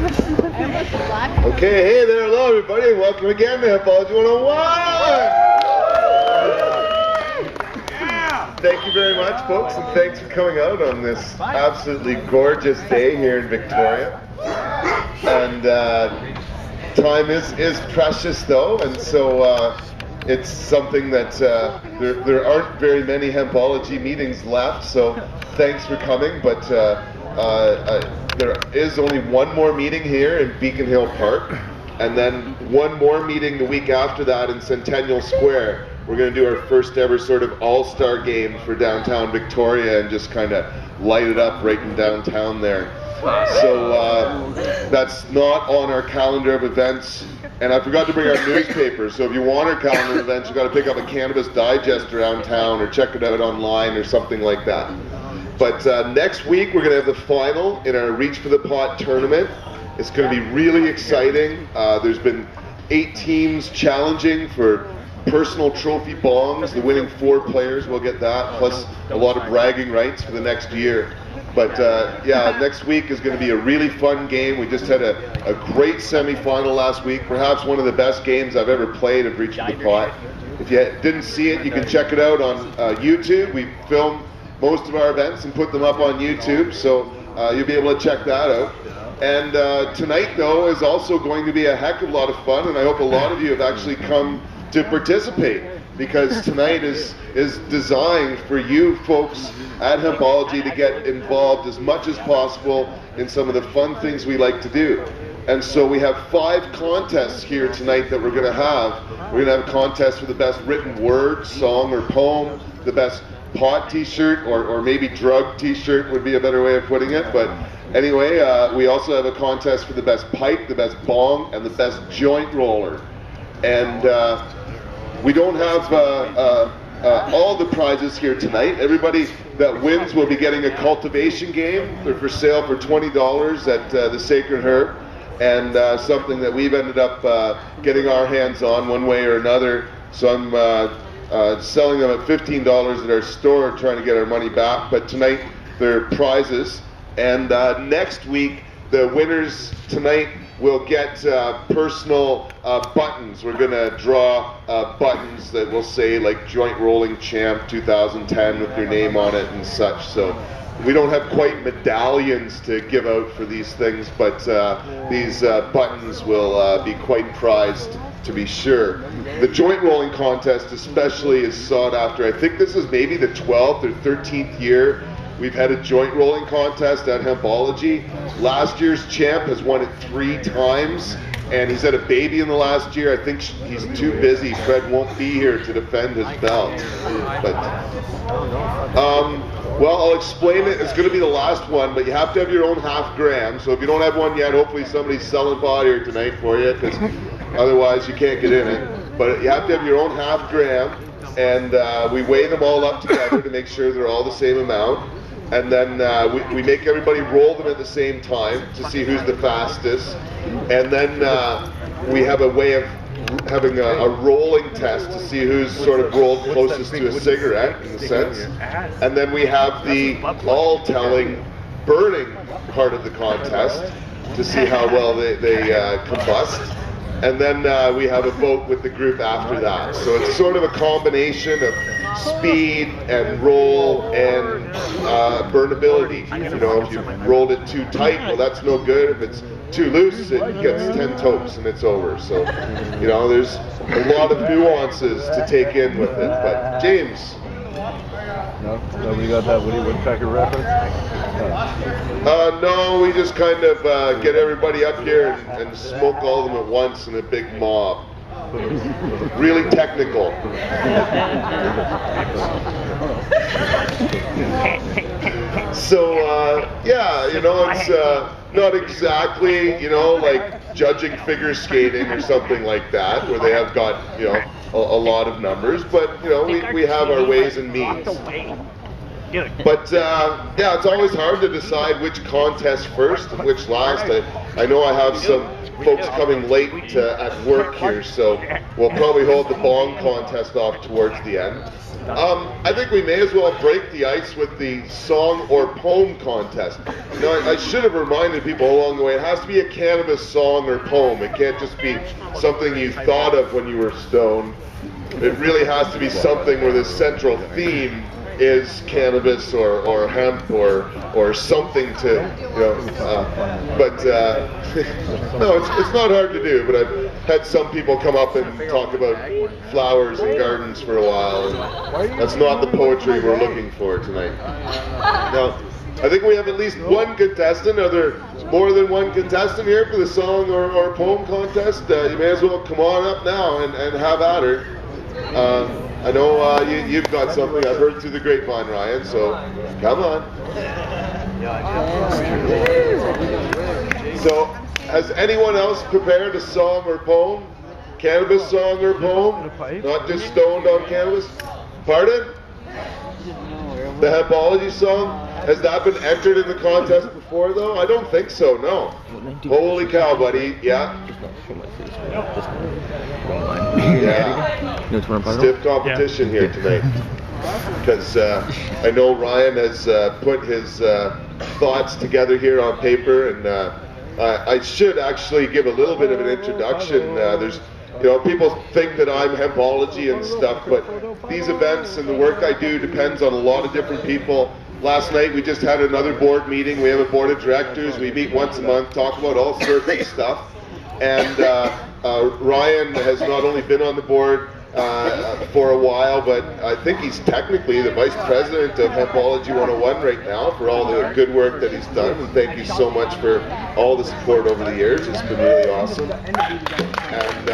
Okay, hey there, hello everybody, and welcome again to Hempology 101! Thank you very much, folks, and thanks for coming out on this absolutely gorgeous day here in Victoria. And time is precious, though, and so it's something that there aren't very many Hempology meetings left, so thanks for coming, but there is only one more meeting here in Beacon Hill Park, and then one more meeting the week after that in Centennial Square. We're going to do our first ever sort of all-star game for downtown Victoria and just kind of light it up right in downtown there. So that's not on our calendar of events. And I forgot to bring our newspaper, so if you want our calendar of events, you've got to pick up a Cannabis Digest around town or check it out online or something like that. But next week we're going to have the final in our Reach for the Pot tournament. It's going to be really exciting. There's been 8 teams challenging for personal trophy bongs. The winning 4 players will get that, plus a lot of bragging rights for the next year. But yeah, next week is going to be a really fun game. We just had a great semi-final last week, perhaps one of the best games I've ever played of Reach for the Pot. If you didn't see it, you can check it out on YouTube. We filmed most of our events and put them up on YouTube, so you'll be able to check that out. And tonight, though, is also going to be a heck of a lot of fun, and I hope a lot of you have actually come to participate, because tonight is designed for you folks at Hempology to get involved as much as possible in some of the fun things we like to do. And so we have 5 contests here tonight that we're going to have. We're going to have a contest for the best written word, song, or poem, the best pot t-shirt, or maybe drug t-shirt would be a better way of putting it. But anyway, we also have a contest for the best pipe, the best bong, and the best joint roller. And we don't have all the prizes here tonight. Everybody that wins will be getting a cultivation game. They're for sale for $20 at the Sacred Herb, and something that we've ended up getting our hands on one way or another. So I'm selling them at $15 at our store, trying to get our money back. But tonight they're prizes, and next week the winners tonight will get personal buttons. We're going to draw buttons that will say like Joint Rolling Champ 2010 with your name on it and such. So we don't have quite medallions to give out for these things, but these buttons will be quite prized, to be sure. The joint rolling contest especially is sought after. I think this is maybe the 12th or 13th year we've had a joint rolling contest at Hempology. Last year's champ has won it 3 times, and he's had a baby in the last year. I think he's too busy. Fred won't be here to defend his belt. But well, I'll explain it. It's going to be the last one, but you have to have your own half gram. So if you don't have one yet, hopefully somebody's selling pot here tonight for you, because otherwise you can't get in it. But you have to have your own half gram, and we weigh them all up together to make sure they're all the same amount. And then we make everybody roll them at the same time to see who's the fastest. And then we have a way of having a rolling test to see who's sort of rolled closest to a cigarette, in a sense. And then we have the all-telling burning part of the contest to see how well they combust. And then we have a vote with the group after that. So it's sort of a combination of speed and roll and burnability. You know, if you rolled it too tight, well, that's no good. If it's too loose, it gets 10 tokes and it's over. So, you know, there's a lot of nuances to take in with it. But James. No? Nobody got that Woody Woodpecker reference? No, we just kind of get everybody up here and smoke all of them at once in a big mob. Really technical. So, yeah, you know, it's not exactly, you know, like judging figure skating or something like that, where they have got, you know, a lot of numbers, but, you know, we have our ways and means. But yeah, it's always hard to decide which contest first and which last. I know I have some folks coming late at work here, so we'll probably hold the bong contest off towards the end. I think we may as well break the ice with the song or poem contest. Now, I should have reminded people along the way, it has to be a cannabis song or poem. It can't just be something you thought of when you were stoned. It really has to be something where the central theme is cannabis or hemp or something to, you know, but no, it's not hard to do, but I've had some people come up and talk about flowers and gardens for a while, and that's not the poetry we're looking for tonight. Now, I think we have at least one contestant. Are there more than one contestant here for the song or poem contest? You may as well come on up now and have at her. I know you've got something I've heard through the grapevine, Ryan, so come on. So, has anyone else prepared a song or poem? Cannabis song or poem? Not just stoned on cannabis? Pardon? The Hempology song? Has that been entered in the contest before, though? I don't think so, no. Holy cow, buddy. Yeah. Yeah. Stiff competition here tonight. Because I know Ryan has put his thoughts together here on paper, and I should actually give a little bit of an introduction. There's, you know, people think that I'm Hempology and stuff, but these events and the work I do depends on a lot of different people. Last night we just had another board meeting. We have a board of directors. We meet once a month, talk about all sorts of stuff. And Ryan has not only been on the board for a while, but I think he's technically the vice president of Hempology 101 right now for all the good work that he's done. And thank you so much for all the support over the years. It's been really awesome. And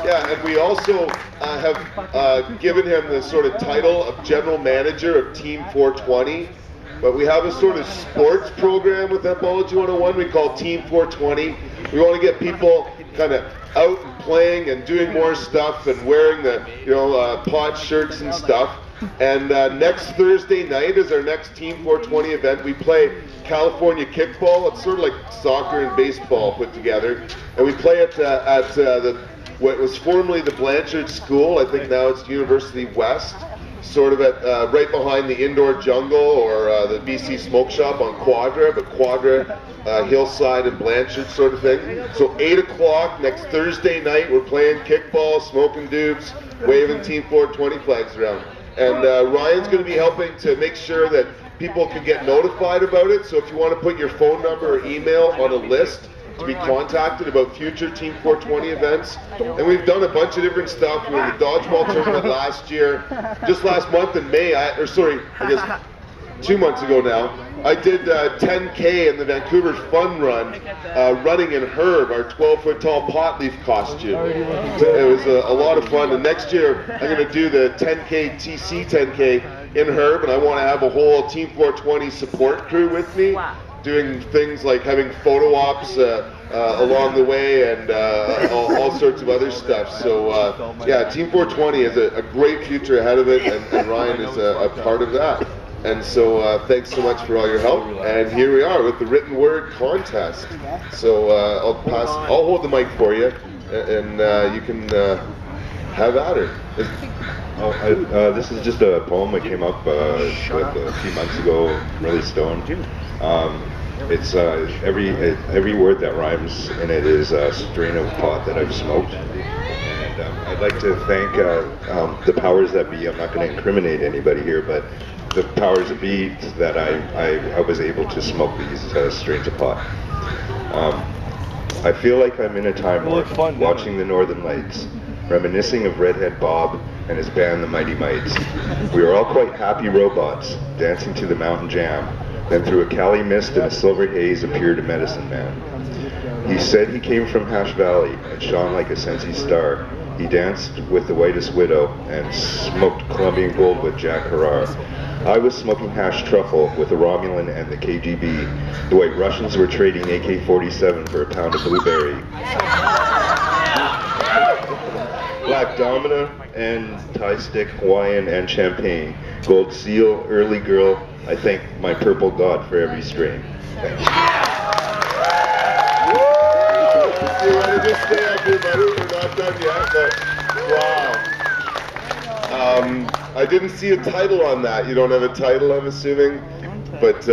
yeah, and we also have given him the sort of title of general manager of Team 420. But we have a sort of sports program with Hempology 101 we call Team 420. We want to get people kind of out and playing and doing more stuff and wearing the, you know, pod shirts and stuff. And next Thursday night is our next Team 420 event. We play California kickball. It's sort of like soccer and baseball put together. And we play it at what was formerly the Blanchard School. I think now it's University West. Sort of at right behind the Indoor Jungle or the BC Smoke Shop on Quadra, but Quadra, Hillside and Blanchard sort of thing. So 8 o'clock next Thursday night, we're playing kickball, smoking dupes, waving Team 420 flags around. And Ryan's going to be helping to make sure that people can get notified about it. So if you want to put your phone number or email on a list to be contacted about future Team 420 events. And we've done a bunch of different stuff. We were in the dodgeball tournament last year. Just last month in May, I guess 2 months ago now, I did 10K in the Vancouver Fun Run, running in Herb, our 12-foot tall pot leaf costume. So it was a lot of fun. And next year, I'm going to do the 10K TC 10K in Herb, and I want to have a whole Team 420 support crew with me. Doing things like having photo ops along the way and all sorts of other stuff. So yeah, Team 420 has a great future ahead of it, and Ryan is a part of that. And so thanks so much for all your help. And here we are with the written word contest. So I'll hold the mic for you, and you can have at her. This is just a poem that came up with a few months ago, really stoned. It's every word that rhymes in it is a strain of pot that I've smoked. And I'd like to thank the powers that be. I'm not going to incriminate anybody here, but the powers that be that I was able to smoke these strains of pot. I feel like I'm in a time warp, watching the Northern Lights, reminiscing of Redhead Bob and his band, the Mighty Mites. We are all quite happy robots, dancing to the mountain jam. Then through a Cali mist and a silver haze appeared a medicine man. He said he came from Hash Valley and shone like a Sensi star. He danced with the whitest widow and smoked Colombian gold with Jack Harrar. I was smoking hash truffle with the Romulan and the KGB. The White Russians were trading AK-47 for a pound of blueberry. Black Domina and Thai Stick, Hawaiian and Champagne. Gold Seal, Early Girl. I thank my purple god for every strain. Thank you. You want to just stay up here, buddy? We're not done yet, but wow. I didn't see a title on that. You don't have a title, I'm assuming, but